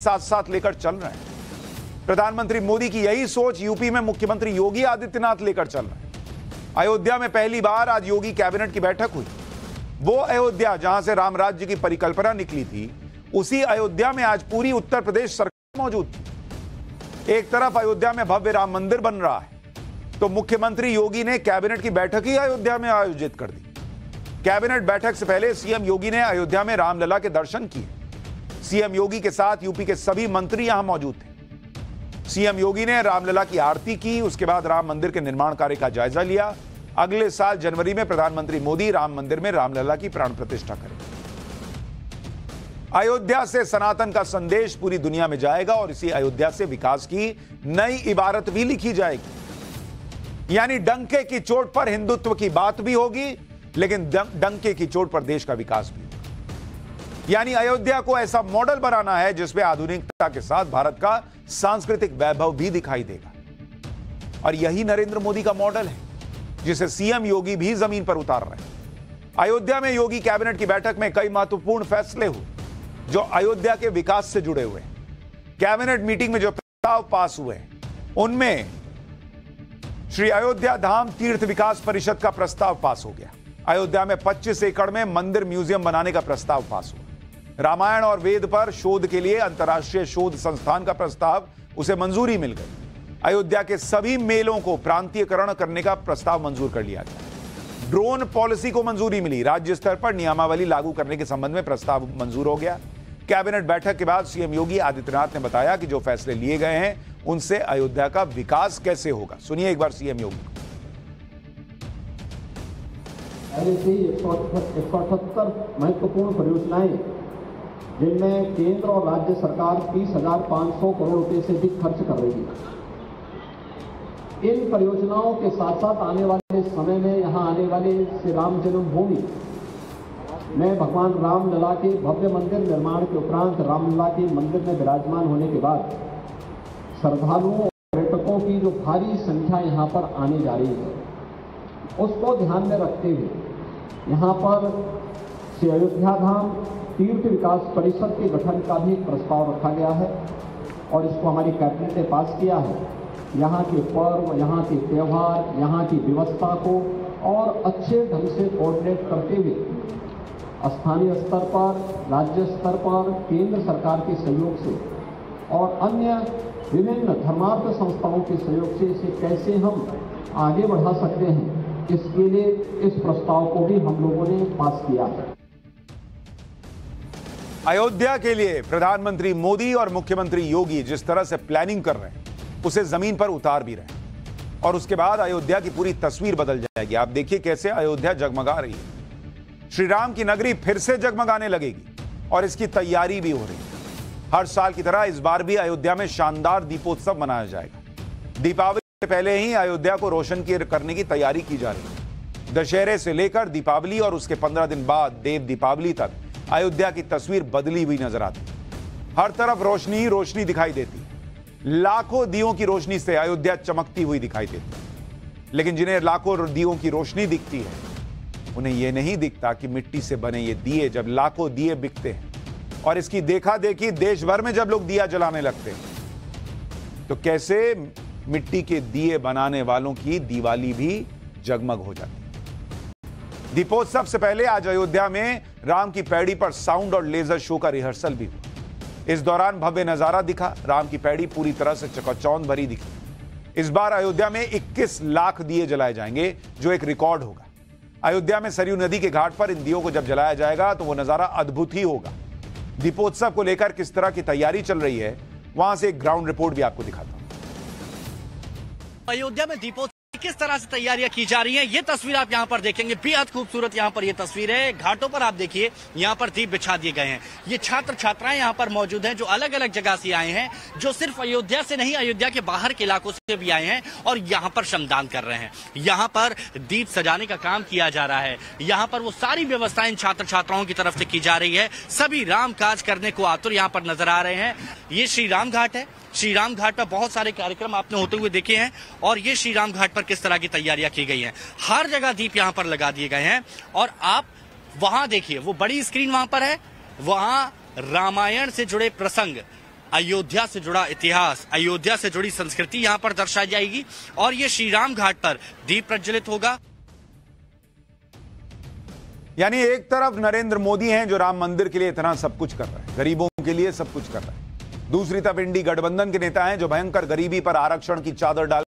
साथ साथ लेकर चल रहे हैं। प्रधानमंत्री मोदी की यही सोच यूपी में मुख्यमंत्री योगी आदित्यनाथ लेकर चल रहे हैं। अयोध्या में पहली बार आज योगी कैबिनेट की बैठक हुई। वो अयोध्या जहां से राम राज्य की परिकल्पना निकली थी, उसी अयोध्या में आज पूरी उत्तर प्रदेश सरकार मौजूद थी। एक तरफ अयोध्या में भव्य राम मंदिर बन रहा है, तो मुख्यमंत्री योगी ने कैबिनेट की बैठक ही अयोध्या में आयोजित कर दी। कैबिनेट बैठक से पहले सीएम योगी ने अयोध्या में रामलला के दर्शन किए। सीएम योगी के साथ यूपी के सभी मंत्री यहां मौजूद थे। सीएम योगी ने रामलला की आरती की, उसके बाद राम मंदिर के निर्माण कार्य का जायजा लिया। अगले साल जनवरी में प्रधानमंत्री मोदी राम मंदिर में रामलला की प्राण प्रतिष्ठा करेंगे। अयोध्या से सनातन का संदेश पूरी दुनिया में जाएगा और इसी अयोध्या से विकास की नई इबारत भी लिखी जाएगी। यानी डंके की चोट पर हिंदुत्व की बात भी होगी, लेकिन डंके की चोट पर देश का विकास भी। यानी अयोध्या को ऐसा मॉडल बनाना है जिसमें आधुनिकता के साथ भारत का सांस्कृतिक वैभव भी दिखाई देगा। और यही नरेंद्र मोदी का मॉडल है, जिसे सीएम योगी भी जमीन पर उतार रहे हैं। अयोध्या में योगी कैबिनेट की बैठक में कई महत्वपूर्ण फैसले हुए जो अयोध्या के विकास से जुड़े हुए हैं। कैबिनेट मीटिंग में जो प्रस्ताव पास हुए उनमें श्री अयोध्या धाम तीर्थ विकास परिषद का प्रस्ताव पास हो गया। अयोध्या में 25 एकड़ में मंदिर म्यूजियम बनाने का प्रस्ताव पास हुआ। रामायण और वेद पर शोध के लिए अंतर्राष्ट्रीय शोध संस्थान का प्रस्ताव, उसे मंजूरी मिल गई। अयोध्या के सभी मेलों को प्रांतीयकरण करने का प्रस्ताव मंजूर कर लिया गया। ड्रोन पॉलिसी को मंजूरी मिली। राज्य स्तर पर नियमावली लागू करने के संबंध में प्रस्ताव मंजूर हो गया। कैबिनेट बैठक के बाद सीएम योगी आदित्यनाथ ने बताया कि जो फैसले लिए गए हैं उनसे अयोध्या का विकास कैसे होगा। सुनिए एक बार सीएम योगी। पहले से 178 महत्वपूर्ण परियोजनाएं, जिनमें केंद्र और राज्य सरकार 30,500 करोड़ रुपए से अधिक खर्च कर रही है। इन परियोजनाओं के साथ साथ आने वाले समय में यहां आने वाले श्री राम जन्मभूमि में भगवान रामलला के भव्य मंदिर निर्माण के उपरांत रामलला के मंदिर में विराजमान होने के बाद श्रद्धालुओं और पर्यटकों की जो भारी संख्या यहां पर आने जा रही है, उसको ध्यान में रखते हुए यहां पर श्री अयोध्या धाम तीर्थ विकास परिषद के गठन का भी एक प्रस्ताव रखा गया है और इसको हमारी कैबिनेट ने पास किया है। यहाँ के पर्व, यहाँ के त्यौहार, यहाँ की व्यवस्था को और अच्छे ढंग से कोऑर्डिनेट करते हुए स्थानीय स्तर पर, राज्य स्तर पर, केंद्र सरकार के सहयोग से और अन्य विभिन्न धर्मार्थ संस्थाओं के सहयोग से इसे कैसे हम आगे बढ़ा सकते हैं, इसके लिए इस प्रस्ताव को भी हम लोगों ने पास किया है। अयोध्या के लिए प्रधानमंत्री मोदी और मुख्यमंत्री योगी जिस तरह से प्लानिंग कर रहे हैं, उसे जमीन पर उतार भी रहे हैं और उसके बाद अयोध्या की पूरी तस्वीर बदल जाएगी। आप देखिए कैसे अयोध्या जगमगा रही है। श्री राम की नगरी फिर से जगमगाने लगेगी और इसकी तैयारी भी हो रही है। हर साल की तरह इस बार भी अयोध्या में शानदार दीपोत्सव मनाया जाएगा। दीपावली से पहले ही अयोध्या को रोशन करने की तैयारी की जा रही है। दशहरे से लेकर दीपावली और उसके 15 दिन बाद देव दीपावली तक अयोध्या की तस्वीर बदली हुई नजर आती है। हर तरफ रोशनी ही रोशनी दिखाई देती है। लाखों दियों की रोशनी से अयोध्या चमकती हुई दिखाई देती है। लेकिन जिन्हें लाखों दियों की रोशनी दिखती है, उन्हें यह नहीं दिखता कि मिट्टी से बने ये दिए जब लाखों दिए बिकते हैं और इसकी देखा देखी देश भर में जब लोग दिया जलाने लगते हैं, तो कैसे मिट्टी के दिए बनाने वालों की दिवाली भी जगमग हो जाती है। दीपोत्सव से पहले आज अयोध्या में राम की पैड़ी पर साउंड और लेजर शो का रिहर्सल भी हुआ। इस दौरान भव्य नजारा दिखा। राम की पैड़ी पूरी तरह से चकाचौंध भरी दिखी। इस बार अयोध्या में 21 लाख दिए जलाए जाएंगे, जो एक रिकॉर्ड होगा। अयोध्या में सरयू नदी के घाट पर इन दियों को जब जलाया जाएगा तो वो नजारा अद्भुत ही होगा। दीपोत्सव को लेकर किस तरह की तैयारी चल रही है, वहां से एक ग्राउंड रिपोर्ट भी आपको दिखाता हूं। अयोध्या में दीपोत्सव किस तरह से तैयारियां की जा रही हैं, ये तस्वीर आप यहां पर देखेंगे। बेहद खूबसूरत यहां पर ये तस्वीर है। घाटों पर आप देखिए, यहां पर दीप बिछा दिए गए हैं। ये छात्र छात्राएं यहां पर मौजूद हैं जो अलग अलग जगह से आए हैं, जो सिर्फ अयोध्या से नहीं, अयोध्या के बाहर के इलाकों से भी आए हैं और यहां पर श्रमदान कर रहे हैं। यहां पर दीप सजाने का काम किया जा रहा है। यहां पर वो सारी व्यवस्थाएं छात्र छात्राओं की तरफ से की जा रही है। सभी राम काज करने को आतुर यहां पर नजर आ रहे हैं। ये श्री राम घाट है। श्री राम घाट पर बहुत सारे कार्यक्रम आपने होते हुए देखे हैं और ये श्री राम घाट पर किस तरह की तैयारियां की गई हैं। हर जगह दीप यहां पर लगा दिए गए हैं और आप वहां देखिए, वो बड़ी स्क्रीन वहां पर है, वहां रामायण से जुड़े प्रसंग अयोध्या से जुड़ा इतिहास, अयोध्या से जुड़ी संस्कृति यहाँ पर दर्शाई जाएगी और ये श्री राम घाट पर दीप प्रज्वलित होगा। यानी एक तरफ नरेंद्र मोदी हैं जो राम मंदिर के लिए इतना सब कुछ कर रहे हैं, गरीबों के लिए सब कुछ कर रहे हैं। दूसरी तरफ इंडी गठबंधन के नेता हैं जो भयंकर गरीबी पर आरक्षण की चादर डाल